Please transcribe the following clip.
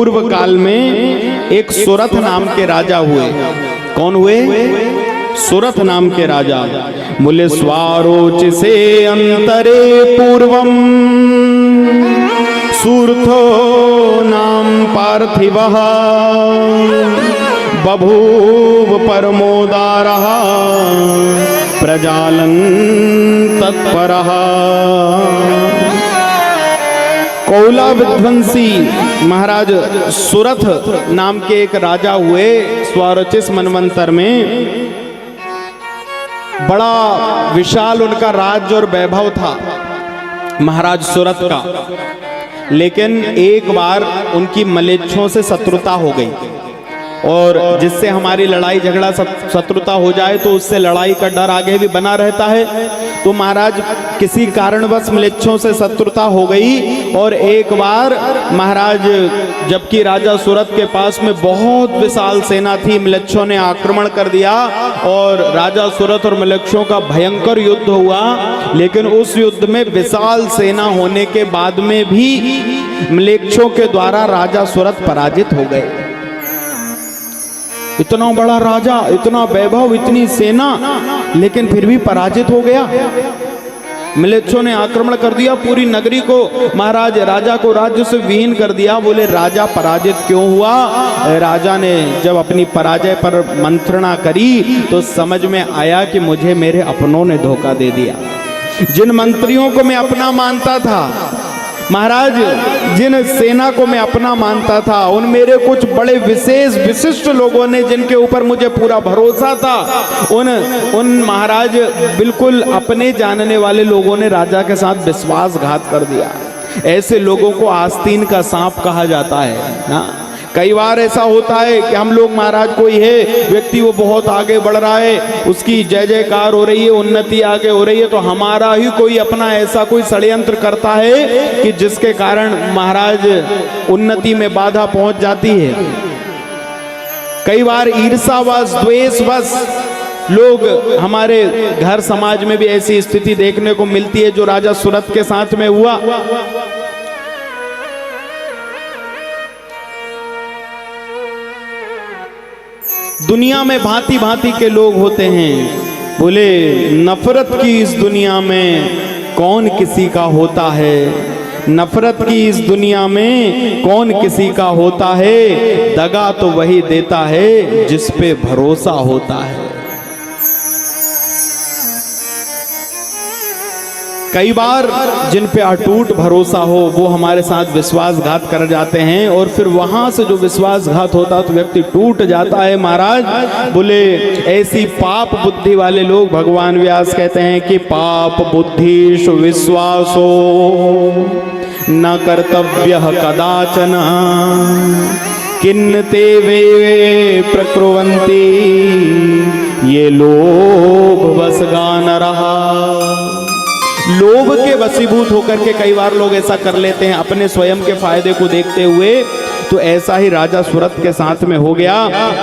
पूर्व काल में एक सुरथ नाम के राजा हुए। कौन हुए? सुरथ नाम के राजा। बोले स्वारोच से अंतरे पूर्वम सूर्थो नाम पार्थिवः बभूव परमोदारः प्रजालं तत्परः। कौला विध्वंसी महाराज सुरथ नाम के एक राजा हुए स्वारोचिस मनवंतर में। बड़ा विशाल उनका राज्य और वैभव था महाराज सुरथ का। लेकिन एक बार उनकी मलेच्छों से शत्रुता हो गई, और जिससे हमारी लड़ाई झगड़ा शत्रुता हो जाए तो उससे लड़ाई का डर आगे भी बना रहता है। तो महाराज किसी कारणवश मलेच्छों से शत्रुता हो गई, और एक बार महाराज जबकि राजा सुरथ के पास में बहुत विशाल सेना थी, मलेच्छों ने आक्रमण कर दिया और राजा सुरथ और मलेच्छों का भयंकर युद्ध हुआ। लेकिन उस युद्ध में विशाल सेना होने के बाद में भी मलेच्छों के द्वारा राजा सुरथ पराजित हो गए। इतना बड़ा राजा, इतना वैभव, इतनी सेना, लेकिन फिर भी पराजित हो गया। मलेच्छों ने आक्रमण कर दिया, पूरी नगरी को महाराज राजा को राज्य से विहीन कर दिया। बोले राजा पराजित क्यों हुआ? राजा ने जब अपनी पराजय पर मंत्रणा करी तो समझ में आया कि मुझे मेरे अपनों ने धोखा दे दिया। जिन मंत्रियों को मैं अपना मानता था महाराज, जिन सेना को मैं अपना मानता था, उन मेरे कुछ बड़े विशेष विशिष्ट लोगों ने जिनके ऊपर मुझे पूरा भरोसा था, उन महाराज बिल्कुल अपने जानने वाले लोगों ने राजा के साथ विश्वासघात कर दिया। ऐसे लोगों को आस्तीन का सांप कहा जाता है ना। कई बार ऐसा होता है कि हम लोग महाराज कोई है व्यक्ति, वो बहुत आगे बढ़ रहा है, उसकी जय जयकार हो रही है, उन्नति आगे हो रही है, तो हमारा ही कोई अपना ऐसा कोई षड्यंत्र करता है कि जिसके कारण महाराज उन्नति में बाधा पहुंच जाती है। कई बार ईर्ष्यावश द्वेषवश लोग, हमारे घर समाज में भी ऐसी स्थिति देखने को मिलती है जो राजा सुरथ के साथ में हुआ। दुनिया में भांति भांति के लोग होते हैं। बोले नफरत की इस दुनिया में कौन किसी का होता है, नफरत की इस दुनिया में कौन किसी का होता है, दगा तो वही देता है जिस पे भरोसा होता है। कई बार जिन पे अटूट भरोसा हो वो हमारे साथ विश्वासघात कर जाते हैं, और फिर वहां से जो विश्वासघात होता तो व्यक्ति टूट जाता है महाराज। बोले ऐसी पाप बुद्धि वाले लोग, भगवान व्यास कहते हैं कि पाप बुद्धिषु विश्वासो न कर्तव्य कदाचन किन्नते वे प्रकुर्वन्ति ये लोभ वशगा नरः। लोभ के वशीभूत होकर के कई बार लोग ऐसा कर लेते हैं अपने स्वयं के फायदे को देखते हुए। तो ऐसा ही राजा सुरथ के साथ में हो गया।